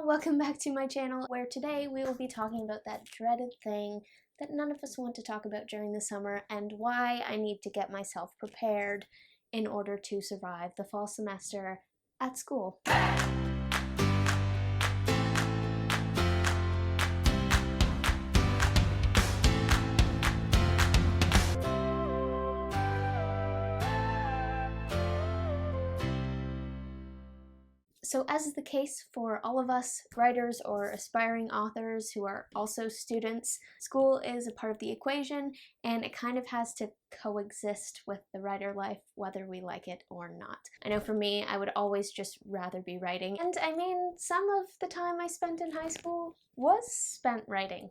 welcome back to my channel, where today we will be talking about that dreaded thing that none of us want to talk about during the summer and why I need to get myself prepared in order to survive the fall semester at school. So as is the case for all of us writers or aspiring authors who are also students, school is a part of the equation and it kind of has to coexist with the writer life whether we like it or not. I know for me, I would always just rather be writing, and I mean, some of the time I spent in high school was spent writing,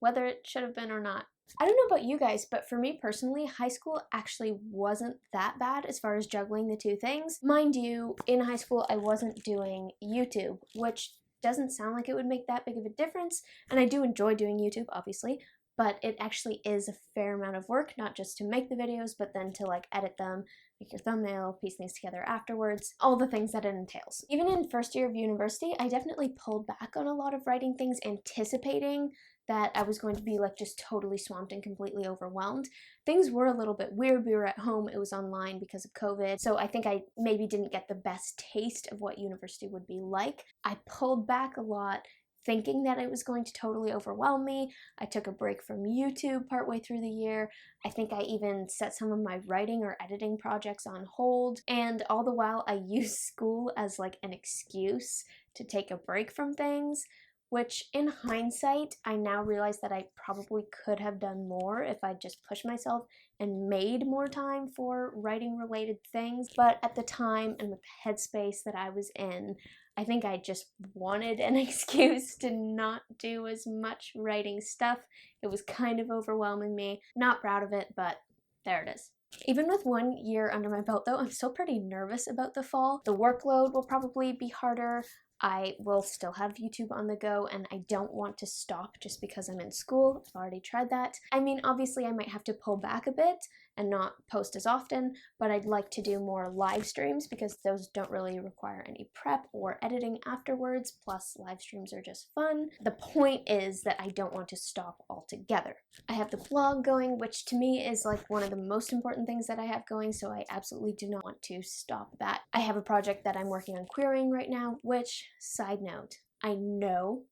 whether it should have been or not. I don't know about you guys, but for me personally, high school actually wasn't that bad as far as juggling the two things. Mind you, in high school I wasn't doing YouTube, which doesn't sound like it would make that big of a difference, and I do enjoy doing YouTube, obviously, but it actually is a fair amount of work, not just to make the videos, but then to like edit them, make your thumbnail, piece things together afterwards, all the things that it entails. Even in first year of university, I definitely pulled back on a lot of writing things, anticipating that I was going to be like just totally swamped and completely overwhelmed. Things were a little bit weird. We were at home, it was online because of COVID, so I think I maybe didn't get the best taste of what university would be like. I pulled back a lot, thinking that it was going to totally overwhelm me. I took a break from YouTube partway through the year. I think I even set some of my writing or editing projects on hold, and all the while I used school as like an excuse to take a break from things, which in hindsight, I now realize that I probably could have done more if I just pushed myself and made more time for writing related things. But at the time and with the headspace that I was in, I think I just wanted an excuse to not do as much writing stuff. It was kind of overwhelming me. Not proud of it, but there it is. Even with 1 year under my belt though, I'm still pretty nervous about the fall. The workload will probably be harder. I will still have YouTube on the go, and I don't want to stop just because I'm in school. I've already tried that. I mean, obviously I might have to pull back a bit and not post as often, but I'd like to do more live streams because those don't really require any prep or editing afterwards, plus live streams are just fun. The point is that I don't want to stop altogether. I have the blog going, which to me is like one of the most important things that I have going, so I absolutely do not want to stop that. I have a project that I'm working on querying right now, which, side note, I know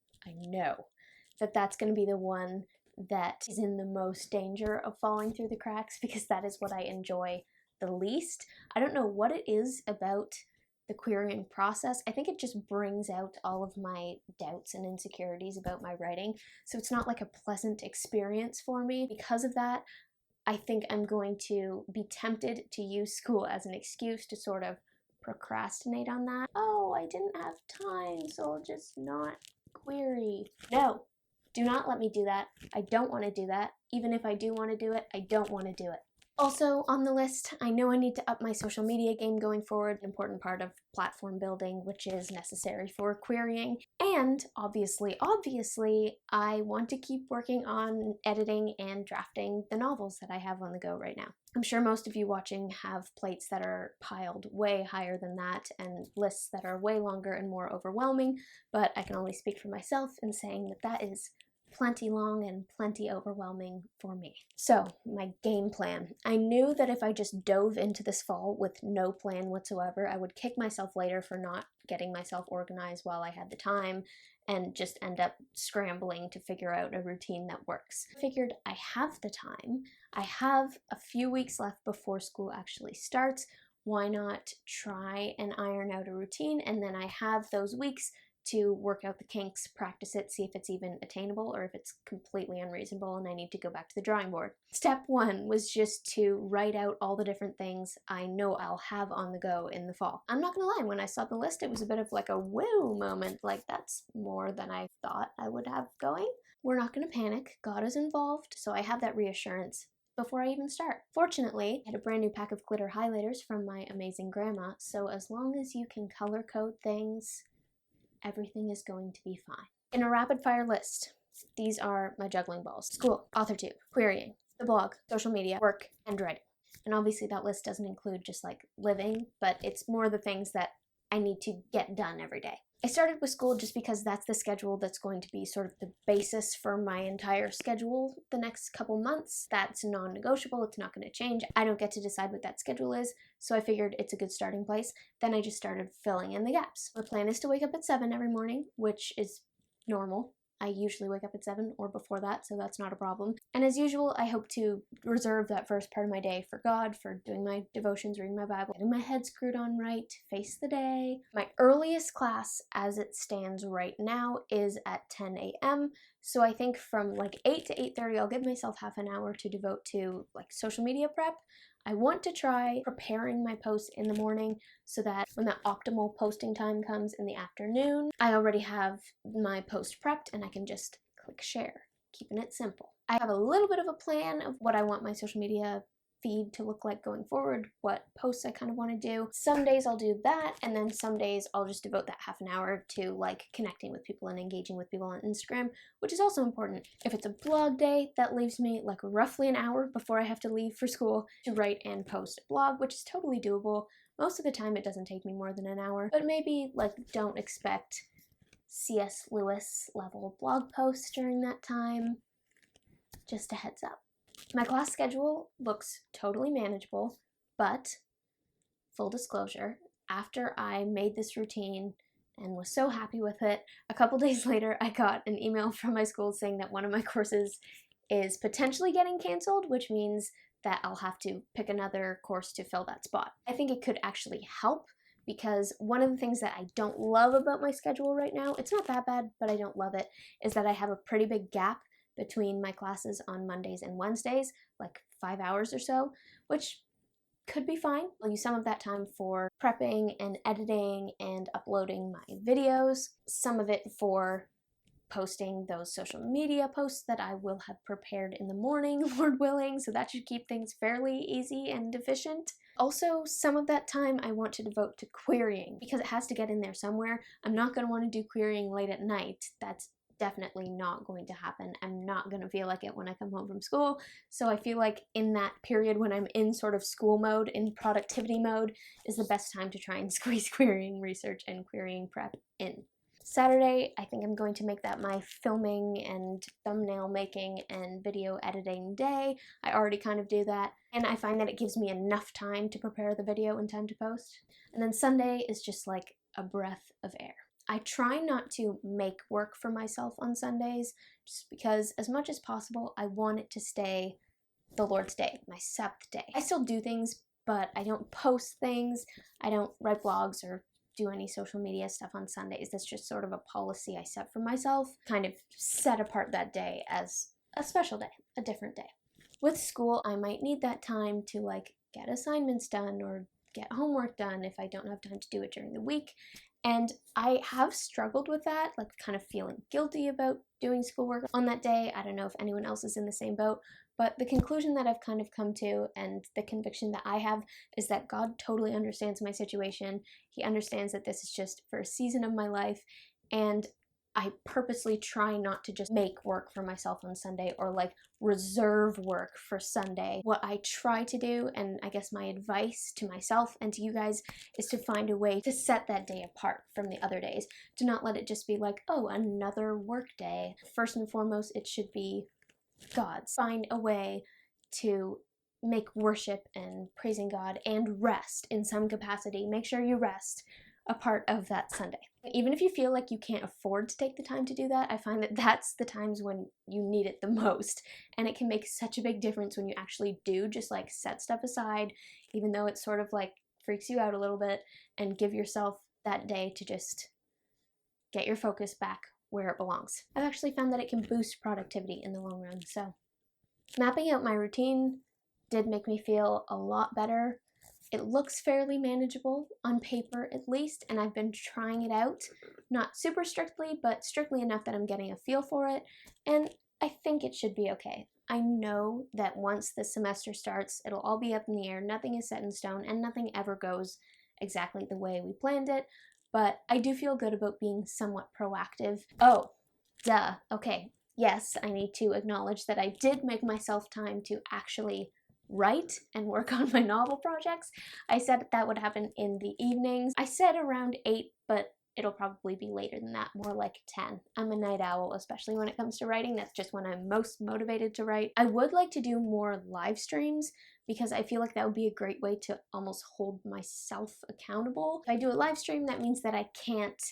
that that's going to be the one that is in the most danger of falling through the cracks, because that is what I enjoy the least. I don't know what it is about the querying process. I think it just brings out all of my doubts and insecurities about my writing, so it's not like a pleasant experience for me. Because of that, I think I'm going to be tempted to use school as an excuse to sort of procrastinate on that. Oh, I didn't have time, so I'll just not query. No, do not let me do that. I don't want to do that. Even if I do want to do it, I don't want to do it. Also on the list, I know I need to up my social media game going forward, an important part of platform building, which is necessary for querying. And obviously, I want to keep working on editing and drafting the novels that I have on the go right now. I'm sure most of you watching have plates that are piled way higher than that and lists that are way longer and more overwhelming, but I can only speak for myself in saying that that is plenty long and plenty overwhelming for me. So, my game plan. I knew that if I just dove into this fall with no plan whatsoever, I would kick myself later for not getting myself organized while I had the time and just end up scrambling to figure out a routine that works. I figured I have the time. I have a few weeks left before school actually starts. Why not try and iron out a routine, and then I have those weeks to work out the kinks, practice it, see if it's even attainable or if it's completely unreasonable and I need to go back to the drawing board. Step one was just to write out all the different things I know I'll have on the go in the fall. I'm not gonna lie, when I saw the list, it was a bit of like a woo moment, like that's more than I thought I would have going. We're not gonna panic, God is involved, so I have that reassurance before I even start. Fortunately, I had a brand new pack of glitter highlighters from my amazing grandma, so as long as you can color code things, everything is going to be fine. In a rapid fire list, these are my juggling balls: school, AuthorTube, querying, the blog, social media, work, and writing. And obviously that list doesn't include just like living, but it's more the things that I need to get done every day. I started with school just because that's the schedule that's going to be sort of the basis for my entire schedule the next couple months. That's non-negotiable, it's not going to change. I don't get to decide what that schedule is, so I figured it's a good starting place. Then I just started filling in the gaps. The plan is to wake up at 7 every morning, which is normal. I usually wake up at 7 or before that, so that's not a problem. And as usual, I hope to reserve that first part of my day for God, for doing my devotions, reading my Bible, getting my head screwed on right, face the day. My earliest class, as it stands right now, is at 10 a.m. So I think from like 8 to 8:30, I'll give myself half an hour to devote to like social media prep. I want to try preparing my posts in the morning so that when that optimal posting time comes in the afternoon, I already have my post prepped and I can just click share, keeping it simple. I have a little bit of a plan of what I want my social media feed to look like going forward, what posts I kind of want to do. Some days I'll do that, and then some days I'll just devote that half an hour to like connecting with people and engaging with people on Instagram, which is also important. If it's a blog day, that leaves me like roughly an hour before I have to leave for school to write and post a blog, which is totally doable. Most of the time it doesn't take me more than an hour, but maybe like don't expect C.S. Lewis level blog posts during that time. Just a heads up. My class schedule looks totally manageable, but full disclosure, after I made this routine and was so happy with it, a couple days later I got an email from my school saying that one of my courses is potentially getting canceled, which means that I'll have to pick another course to fill that spot. I think it could actually help, because one of the things that I don't love about my schedule right now, it's not that bad, but I don't love it, is that I have a pretty big gap between my classes on Mondays and Wednesdays, like 5 hours or so, which could be fine. I'll use some of that time for prepping and editing and uploading my videos, some of it for posting those social media posts that I will have prepared in the morning, Lord willing, so that should keep things fairly easy and efficient. Also, some of that time I want to devote to querying, because it has to get in there somewhere. I'm not going to want to do querying late at night. That's definitely not going to happen. I'm not going to feel like it when I come home from school. So I feel like in that period when I'm in sort of school mode, in productivity mode, is the best time to try and squeeze querying research and querying prep in. Saturday, I think I'm going to make that my filming and thumbnail making and video editing day. I already kind of do that, and I find that it gives me enough time to prepare the video in time to post. And then Sunday is just like a breath of air. I try not to make work for myself on Sundays, just because as much as possible, I want it to stay the Lord's Day, my Sabbath day. I still do things, but I don't post things, I don't write blogs or do any social media stuff on Sundays. That's just sort of a policy I set for myself, kind of set apart that day as a special day, a different day. With school, I might need that time to like get assignments done or get homework done if I don't have time to do it during the week. And I have struggled with that, like kind of feeling guilty about doing schoolwork on that day. I don't know if anyone else is in the same boat, but the conclusion that I've kind of come to and the conviction that I have is that God totally understands my situation. He understands that this is just for a season of my life, and I purposely try not to just make work for myself on Sunday or like reserve work for Sunday. What I try to do, and I guess my advice to myself and to you guys, is to find a way to set that day apart from the other days. To not let it just be like, oh, another work day. First and foremost, it should be God's. Find a way to make worship and praising God and rest in some capacity. Make sure you rest a part of that Sunday. Even if you feel like you can't afford to take the time to do that, I find that that's the times when you need it the most. And it can make such a big difference when you actually do just like set stuff aside, even though it sort of like freaks you out a little bit, and give yourself that day to just get your focus back where it belongs. I've actually found that it can boost productivity in the long run. So mapping out my routine did make me feel a lot better. It looks fairly manageable, on paper at least, and I've been trying it out. Not super strictly, but strictly enough that I'm getting a feel for it, and I think it should be okay. I know that once the semester starts, it'll all be up in the air, nothing is set in stone, and nothing ever goes exactly the way we planned it, but I do feel good about being somewhat proactive. Oh, duh, okay, yes, I need to acknowledge that I did make myself time to actually write and work on my novel projects. I said that would happen in the evenings. I said around 8, but it'll probably be later than that, more like 10. I'm a night owl, especially when it comes to writing. That's just when I'm most motivated to write. I would like to do more live streams because I feel like that would be a great way to almost hold myself accountable. If I do a live stream, that means that I can't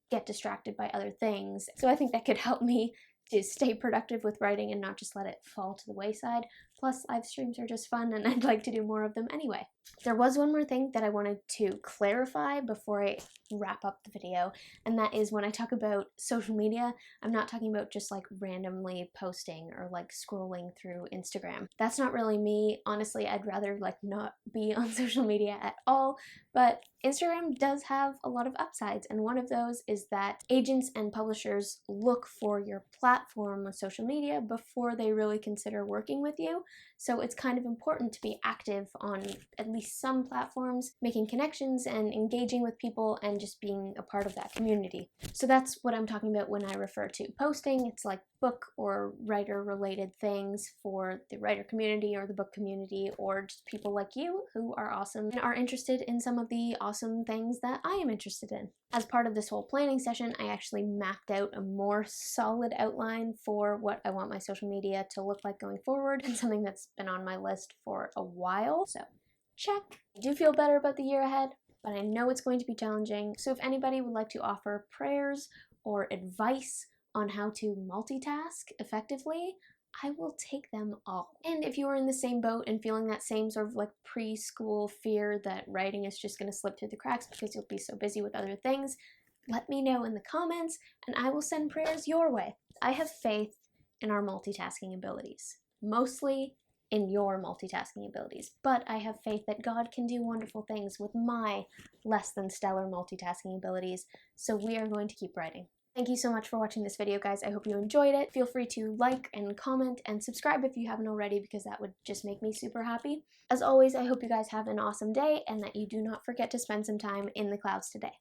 get distracted by other things. So I think that could help me to stay productive with writing and not just let it fall to the wayside. Plus, live streams are just fun and I'd like to do more of them anyway. There was one more thing that I wanted to clarify before I wrap up the video, and that is when I talk about social media, I'm not talking about just like randomly posting or like scrolling through Instagram. That's not really me. Honestly, I'd rather like not be on social media at all, but Instagram does have a lot of upsides, and one of those is that agents and publishers look for your platform of social media before they really consider working with you. So it's kind of important to be active on at least some platforms, making connections and engaging with people and just being a part of that community. So that's what I'm talking about when I refer to posting. It's like book or writer related things for the writer community or the book community, or just people like you who are awesome and are interested in some of the awesome things that I am interested in. As part of this whole planning session, I actually mapped out a more solid outline for what I want my social media to look like going forward, and something that's been on my list for a while. So check. I do feel better about the year ahead, but I know it's going to be challenging. So if anybody would like to offer prayers or advice on how to multitask effectively, I will take them all. And if you are in the same boat and feeling that same sort of like preschool fear that writing is just going to slip through the cracks because you'll be so busy with other things, let me know in the comments and I will send prayers your way. I have faith in our multitasking abilities, mostly in your multitasking abilities, but I have faith that God can do wonderful things with my less than stellar multitasking abilities, so we are going to keep writing. Thank you so much for watching this video, guys. I hope you enjoyed it. Feel free to like and comment and subscribe if you haven't already, because that would just make me super happy. As always, I hope you guys have an awesome day and that you do not forget to spend some time in the clouds today.